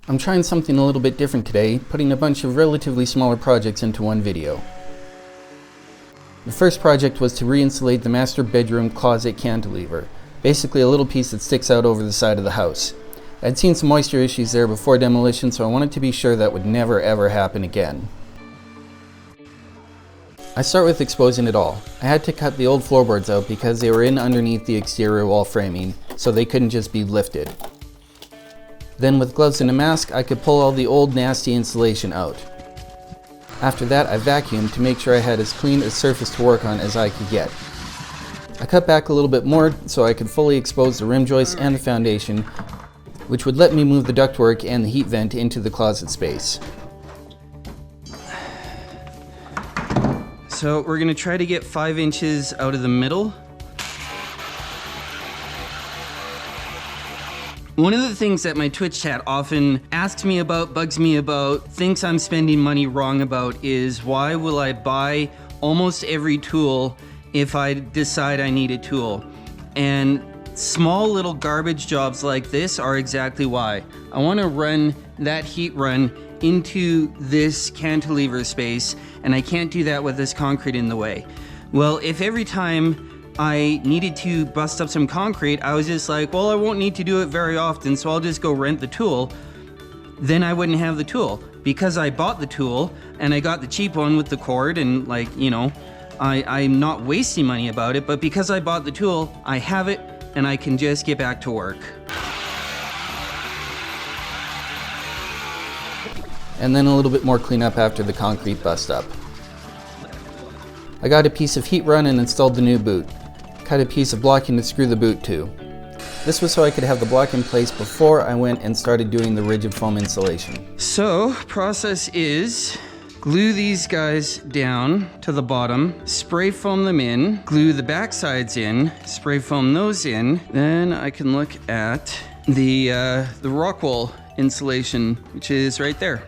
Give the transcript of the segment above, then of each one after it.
I'm trying something a little bit different today, putting a bunch of relatively smaller projects into one video. The first project was to re-insulate the master bedroom closet cantilever, basically a little piece that sticks out over the side of the house. I'd seen some moisture issues there before demolition, so I wanted to be sure that would never ever happen again. I start with exposing it all. I had to cut the old floorboards out because they were in underneath the exterior wall framing, so they couldn't just be lifted. Then with gloves and a mask, I could pull all the old nasty insulation out. After that, I vacuumed to make sure I had as clean a surface to work on as I could get. I cut back a little bit more so I could fully expose the rim joists and the foundation, which would let me move the ductwork and the heat vent into the closet space. So we're going to try to get 5 inches out of the middle. One of the things that my Twitch chat often asks me about, bugs me about, thinks I'm spending money wrong about is why will I buy almost every tool if I decide I need a tool? And small little garbage jobs like this are exactly why. I want to run that heat run into this cantilever space, and I can't do that with this concrete in the way. Well, if every time I needed to bust up some concrete, I was just like, well, I won't need to do it very often, so I'll just go rent the tool. Then I wouldn't have the tool. Because I bought the tool, and I got the cheap one with the cord, and like, you know, I'm not wasting money about it, but because I bought the tool, I have it, and I can just get back to work. And then a little bit more cleanup after the concrete bust up. I got a piece of heat run and installed the new boot. Cut a piece of blocking to screw the boot to. This was so I could have the block in place before I went and started doing the rigid foam insulation. So, process is glue these guys down to the bottom, spray foam them in, glue the back sides in, spray foam those in. Then I can look at the rock wool insulation, which is right there.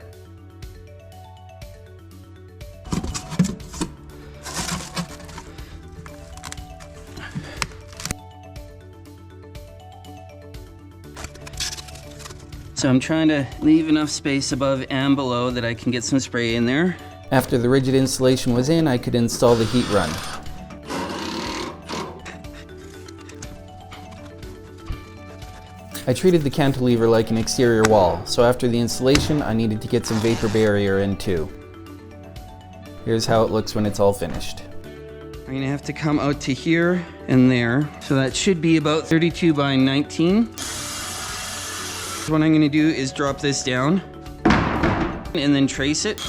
So I'm trying to leave enough space above and below that I can get some spray in there. After the rigid insulation was in, I could install the heat run. I treated the cantilever like an exterior wall, so after the installation, I needed to get some vapor barrier in too. Here's how it looks when it's all finished. I'm gonna have to come out to here and there. So that should be about 32 by 19. What I'm gonna do is drop this down and then trace it.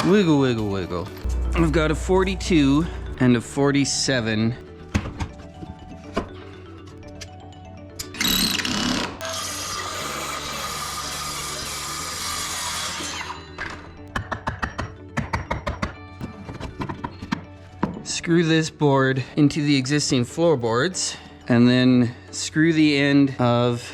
Wiggle, wiggle, wiggle. I've got a 42 and a 47. Screw this board into the existing floorboards, and then screw the end of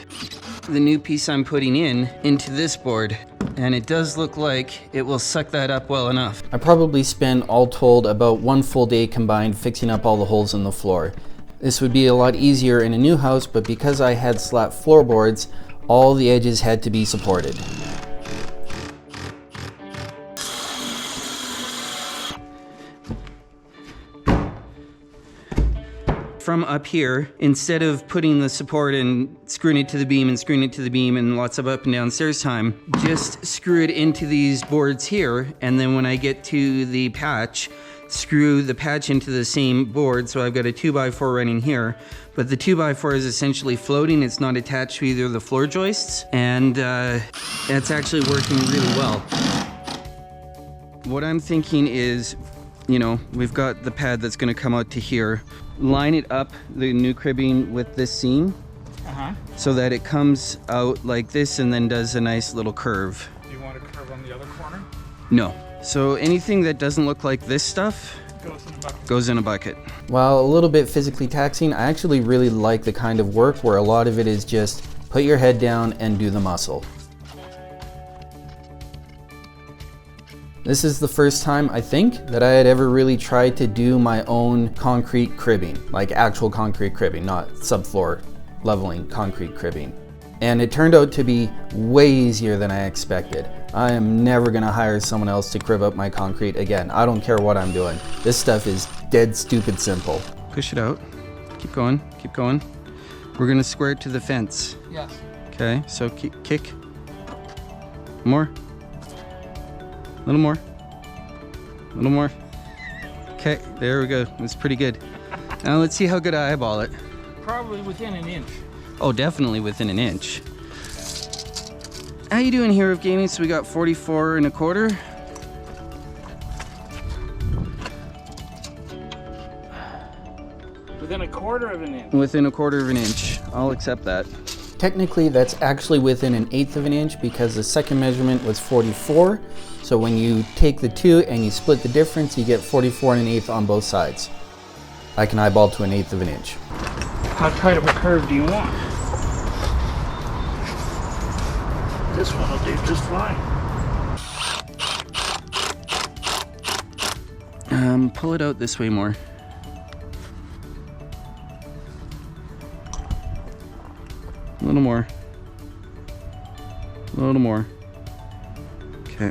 the new piece I'm putting in into this board. And it does look like it will suck that up well enough. I probably spent all told about 1 full day combined fixing up all the holes in the floor. This would be a lot easier in a new house, but because I had slat floorboards, all the edges had to be supported. From up here, instead of putting the support and screwing it to the beam and screwing it to the beam and lots of up and down stairs time, just screw it into these boards here, and then when I get to the patch, screw the patch into the same board. So I've got a 2x4 running here, but the 2x4 is essentially floating. It's not attached to either of the floor joists, and that's actually working really well. What I'm thinking is, you know, we've got the pad that's going to come out to here. Line it up, the new cribbing, with this seam, so that it comes out like this and then does a nice little curve. Do you want a curve on the other corner? No. So anything that doesn't look like this stuff goes in a bucket. While a little bit physically taxing, I actually really like the kind of work where a lot of it is just put your head down and do the muscle. This is the first time, I think, that I had ever really tried to do my own concrete cribbing, like actual concrete cribbing, not subfloor leveling concrete cribbing. And it turned out to be way easier than I expected. I am never gonna hire someone else to crib up my concrete again. I don't care what I'm doing. This stuff is dead stupid simple. Push it out. Keep going, keep going. We're gonna square it to the fence. Yes. Okay, so kick. More. A little more. A little more. Okay, there we go. That's pretty good. Now let's see how good I eyeball it. Probably within an inch. Oh, definitely within an inch. How you doing here with gaming? So we got 44 and a quarter. Within a quarter of an inch. Within a quarter of an inch. I'll accept that. Technically, that's actually within an eighth of an inch because the second measurement was 44. So when you take the two and you split the difference, you get 44 and an eighth on both sides. I can eyeball to an eighth of an inch. How tight of a curve do you want? This one will do just fine. Pull it out this way more. A little more. A little more. Okay.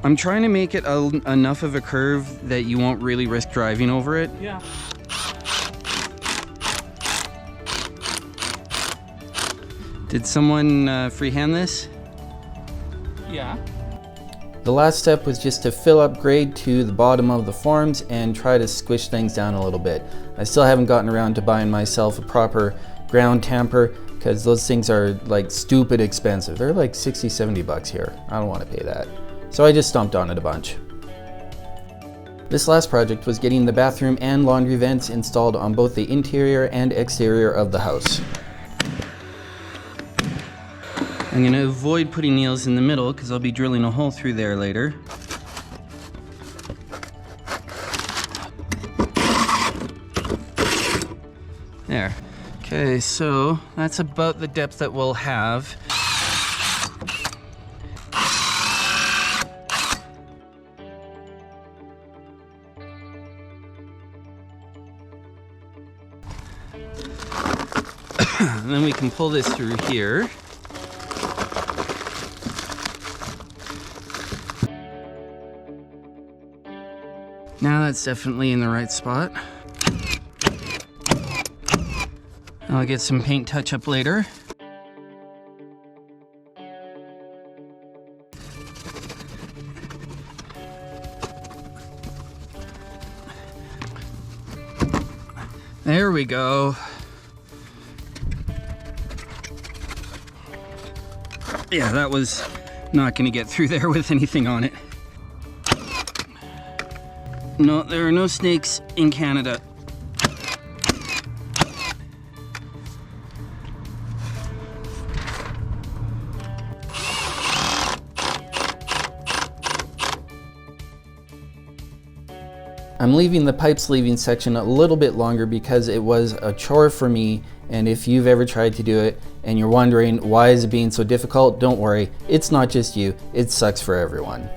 I'm trying to make it enough of a curve that you won't really risk driving over it. Yeah. Did someone freehand this? Yeah. The last step was just to fill up grade to the bottom of the forms and try to squish things down a little bit. I still haven't gotten around to buying myself a proper ground tamper because those things are like stupid expensive. They're like 60, 70 bucks here. I don't want to pay that. So I just stomped on it a bunch. This last project was getting the bathroom and laundry vents installed on both the interior and exterior of the house. I'm going to avoid putting nails in the middle because I'll be drilling a hole through there later. There. Okay, so that's about the depth that we'll have. And then we can pull this through here. Now that's definitely in the right spot. I'll get some paint touch-up later. There we go. Yeah, that was not going to get through there with anything on it. No, there are no snakes in Canada. I'm leaving the pipe sleeving section a little bit longer because it was a chore for me, and if you've ever tried to do it and you're wondering why is it being so difficult, don't worry, it's not just you, it sucks for everyone.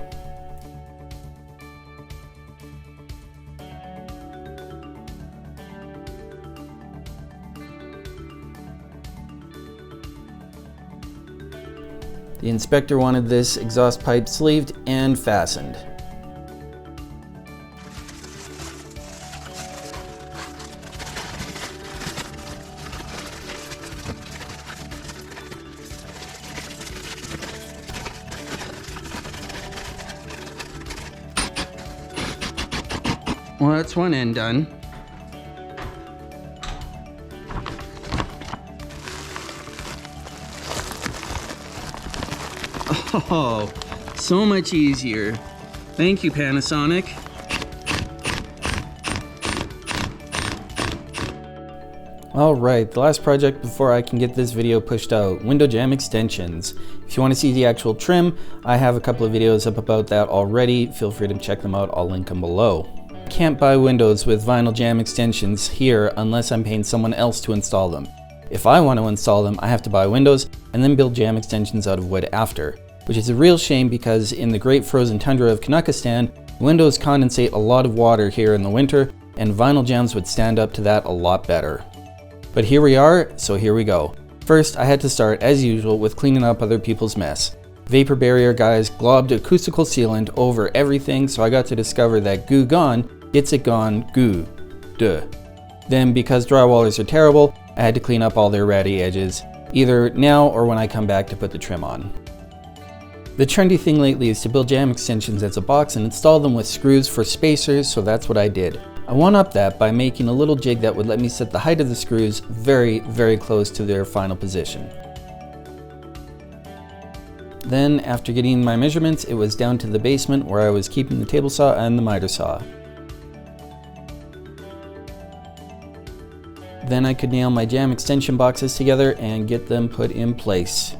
The inspector wanted this exhaust pipe sleeved and fastened. Well, that's one end done. Oh, so much easier. Thank you, Panasonic. Alright, the last project before I can get this video pushed out, window jamb extensions. If you want to see the actual trim, I have a couple of videos up about that already. Feel free to check them out, I'll link them below. Can't buy windows with vinyl jamb extensions here unless I'm paying someone else to install them. If I want to install them, I have to buy windows and then build jam extensions out of wood after, which is a real shame because in the great frozen tundra of Kanukistan, windows condensate a lot of water here in the winter, and vinyl jams would stand up to that a lot better. But here we are, so here we go. First, I had to start, as usual, with cleaning up other people's mess. Vapor barrier guys globbed acoustical sealant over everything, so I got to discover that goo gone gets it gone goo. Duh. Then, because drywallers are terrible, I had to clean up all their ratty edges, either now or when I come back to put the trim on. The trendy thing lately is to build jam extensions as a box and install them with screws for spacers, so that's what I did. I one-upped that by making a little jig that would let me set the height of the screws very, very close to their final position. Then, after getting my measurements, it was down to the basement where I was keeping the table saw and the miter saw. Then I could nail my jam extension boxes together and get them put in place.